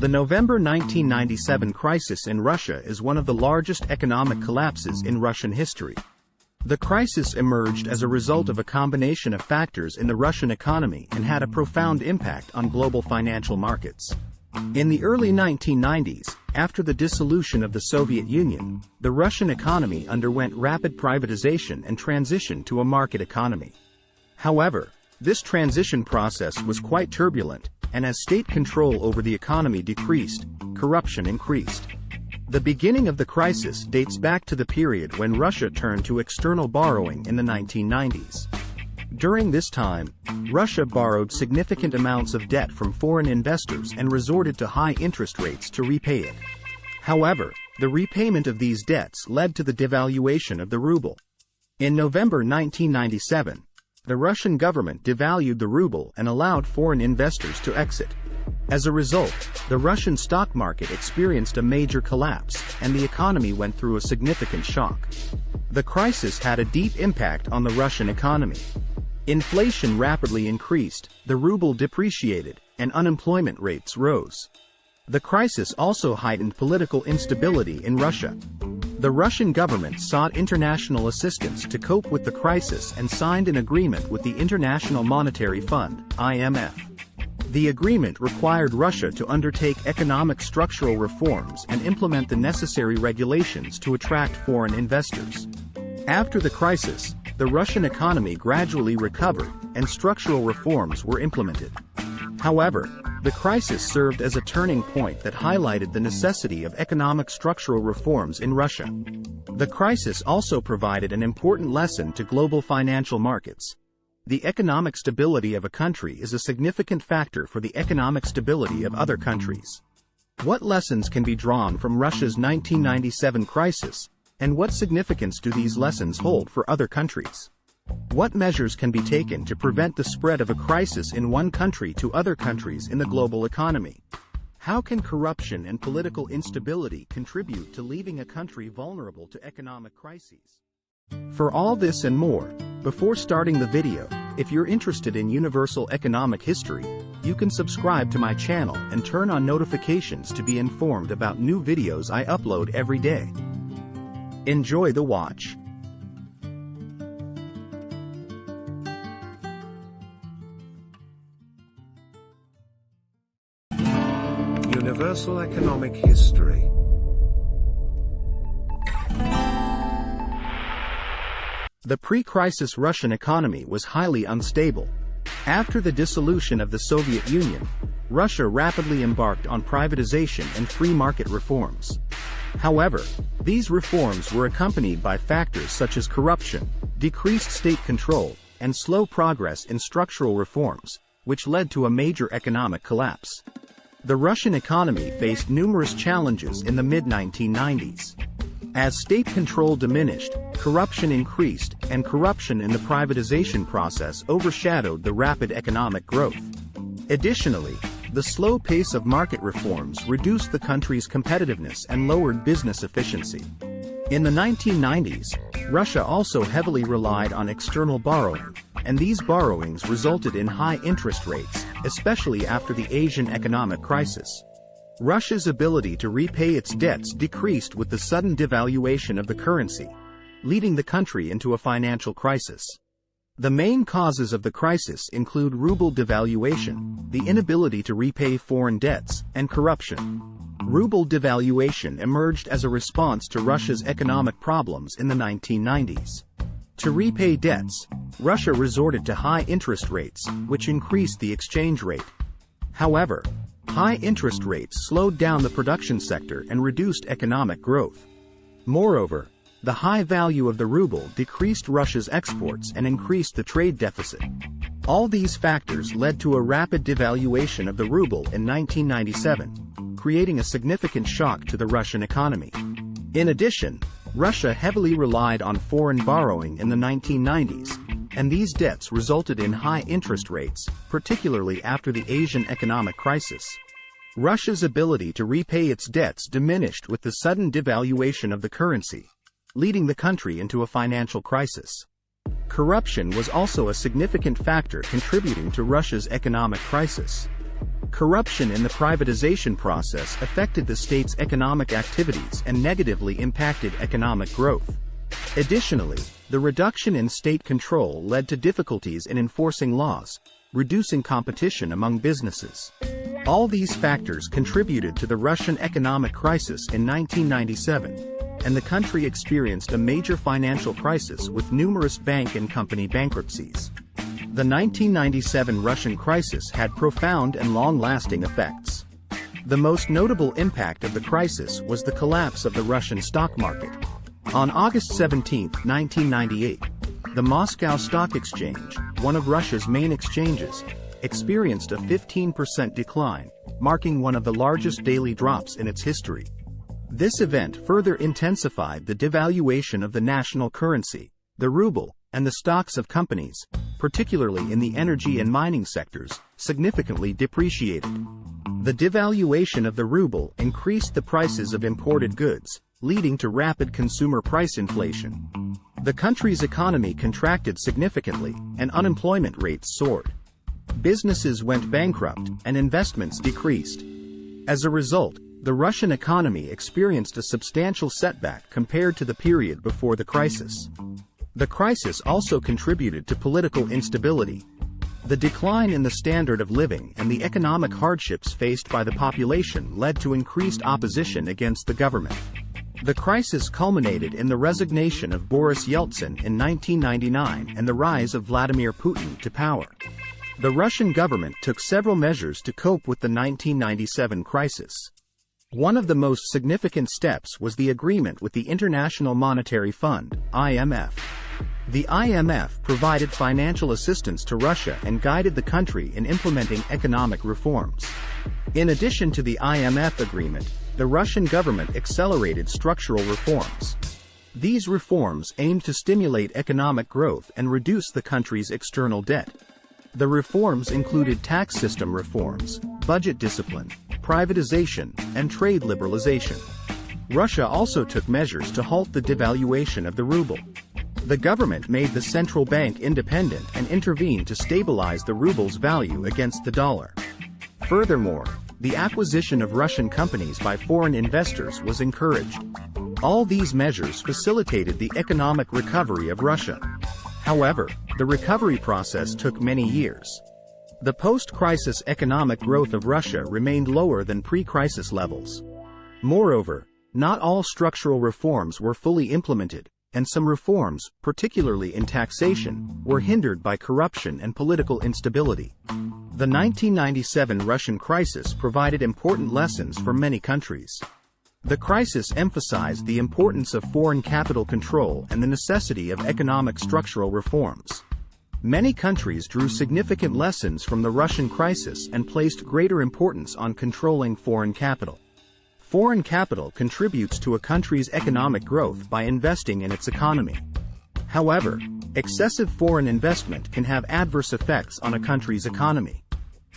The November 1997 crisis in Russia is one of the largest economic collapses in Russian history. The crisis emerged as a result of a combination of factors in the Russian economy and had a profound impact on global financial markets. In the early 1990s, after the dissolution of the Soviet Union, the Russian economy underwent rapid privatization and transition to a market economy. However, this transition process was quite turbulent, and as state control over the economy decreased, corruption increased. The beginning of the crisis dates back to the period when Russia turned to external borrowing in the 1990s. During this time, Russia borrowed significant amounts of debt from foreign investors and resorted to high interest rates to repay it. However, the repayment of these debts led to the devaluation of the ruble. In November 1997, the Russian government devalued the ruble and allowed foreign investors to exit. As a result, the Russian stock market experienced a major collapse, and the economy went through a significant shock. The crisis had a deep impact on the Russian economy. Inflation rapidly increased, the ruble depreciated, and unemployment rates rose. The crisis also heightened political instability in Russia. The Russian government sought international assistance to cope with the crisis and signed an agreement with the International Monetary Fund, IMF. The agreement required Russia to undertake economic structural reforms and implement the necessary regulations to attract foreign investors. After the crisis, the Russian economy gradually recovered, and structural reforms were implemented. However, the crisis served as a turning point that highlighted the necessity of economic structural reforms in Russia. The crisis also provided an important lesson to global financial markets. The economic stability of a country is a significant factor for the economic stability of other countries. What lessons can be drawn from Russia's 1997 crisis, and what significance do these lessons hold for other countries? What measures can be taken to prevent the spread of a crisis in one country to other countries in the global economy? How can corruption and political instability contribute to leaving a country vulnerable to economic crises? For all this and more, before starting the video, if you're interested in universal economic history, you can subscribe to my channel and turn on notifications to be informed about new videos I upload every day. Enjoy the watch. Universal economic history. The pre-crisis Russian economy was highly unstable. After the dissolution of the Soviet Union, Russia rapidly embarked on privatization and free market reforms. However, these reforms were accompanied by factors such as corruption, decreased state control, and slow progress in structural reforms, which led to a major economic collapse. The Russian economy faced numerous challenges in the mid-1990s. As state control diminished, corruption increased, and corruption in the privatization process overshadowed the rapid economic growth. Additionally, the slow pace of market reforms reduced the country's competitiveness and lowered business efficiency. In the 1990s, Russia also heavily relied on external borrowing, and these borrowings resulted in high interest rates, especially after the Asian economic crisis. Russia's ability to repay its debts decreased with the sudden devaluation of the currency, leading the country into a financial crisis. The main causes of the crisis include ruble devaluation, the inability to repay foreign debts, and corruption. Ruble devaluation emerged as a response to Russia's economic problems in the 1990s. To repay debts, Russia resorted to high interest rates, which increased the exchange rate. However, high interest rates slowed down the production sector and reduced economic growth. Moreover, the high value of the ruble decreased Russia's exports and increased the trade deficit. All these factors led to a rapid devaluation of the ruble in 1997, creating a significant shock to the Russian economy. In addition, Russia heavily relied on foreign borrowing in the 1990s, and these debts resulted in high interest rates, particularly after the Asian economic crisis. Russia's ability to repay its debts diminished with the sudden devaluation of the currency, leading the country into a financial crisis. Corruption was also a significant factor contributing to Russia's economic crisis. Corruption in the privatization process affected the state's economic activities and negatively impacted economic growth. Additionally, the reduction in state control led to difficulties in enforcing laws, reducing competition among businesses. All these factors contributed to the Russian economic crisis in 1997, and the country experienced a major financial crisis with numerous bank and company bankruptcies. The 1997 Russian crisis had profound and long-lasting effects. The most notable impact of the crisis was the collapse of the Russian stock market. On August 17, 1998, the Moscow Stock Exchange, one of Russia's main exchanges, experienced a 15% decline, marking one of the largest daily drops in its history. This event further intensified the devaluation of the national currency, the ruble, and the stocks of companies, particularly in the energy and mining sectors, significantly depreciated. The devaluation of the ruble increased the prices of imported goods, leading to rapid consumer price inflation. The country's economy contracted significantly, and unemployment rates soared. Businesses went bankrupt, and investments decreased. As a result, the Russian economy experienced a substantial setback compared to the period before the crisis. The crisis also contributed to political instability. The decline in the standard of living and the economic hardships faced by the population led to increased opposition against the government. The crisis culminated in the resignation of Boris Yeltsin in 1999 and the rise of Vladimir Putin to power. The Russian government took several measures to cope with the 1997 crisis. One of the most significant steps was the agreement with the International Monetary Fund, IMF. The IMF provided financial assistance to Russia and guided the country in implementing economic reforms. In addition to the IMF agreement, the Russian government accelerated structural reforms. These reforms aimed to stimulate economic growth and reduce the country's external debt. The reforms included tax system reforms, budget discipline, privatization, and trade liberalization. Russia also took measures to halt the devaluation of the ruble. The government made the central bank independent and intervened to stabilize the ruble's value against the dollar. Furthermore, the acquisition of Russian companies by foreign investors was encouraged. All these measures facilitated the economic recovery of Russia. However, the recovery process took many years. The post-crisis economic growth of Russia remained lower than pre-crisis levels. Moreover, not all structural reforms were fully implemented, and some reforms, particularly in taxation, were hindered by corruption and political instability. The 1997 Russian crisis provided important lessons for many countries. The crisis emphasized the importance of foreign capital control and the necessity of economic structural reforms. Many countries drew significant lessons from the Russian crisis and placed greater importance on controlling foreign capital. Foreign capital contributes to a country's economic growth by investing in its economy. However, excessive foreign investment can have adverse effects on a country's economy.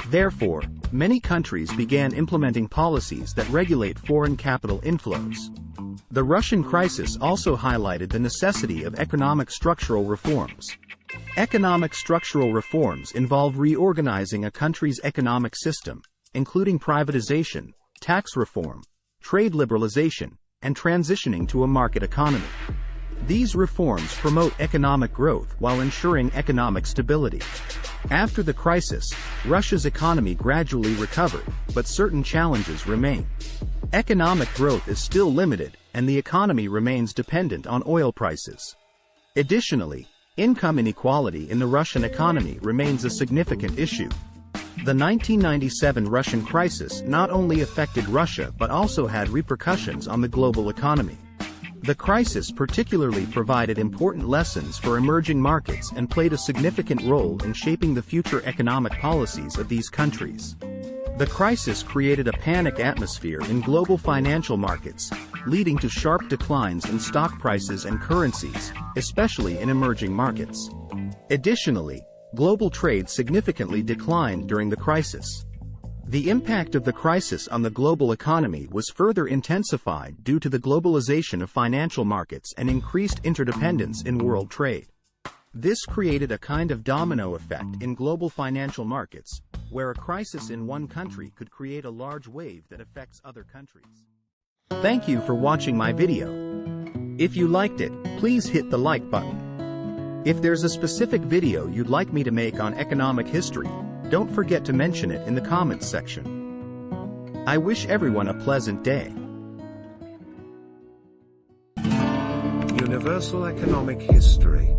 Therefore, many countries began implementing policies that regulate foreign capital inflows. The Russian crisis also highlighted the necessity of economic structural reforms. Economic structural reforms involve reorganizing a country's economic system, including privatization, tax reform, trade liberalization, and transitioning to a market economy. These reforms promote economic growth while ensuring economic stability. After the crisis, Russia's economy gradually recovered, but certain challenges remain. Economic growth is still limited, and the economy remains dependent on oil prices. Additionally, income inequality in the Russian economy remains a significant issue. The 1997 Russian crisis not only affected Russia but also had repercussions on the global economy. The crisis particularly provided important lessons for emerging markets and played a significant role in shaping the future economic policies of these countries. The crisis created a panic atmosphere in global financial markets, leading to sharp declines in stock prices and currencies, especially in emerging markets. Additionally, global trade significantly declined during the crisis. The impact of the crisis on the global economy was further intensified due to the globalization of financial markets and increased interdependence in world trade. This created a kind of domino effect in global financial markets, where a crisis in one country could create a large wave that affects other countries. Thank you for watching my video. If you liked it, please hit the like button. If there's a specific video you'd like me to make on economic history, don't forget to mention it in the comments section. I wish everyone a pleasant day. Universal economic history.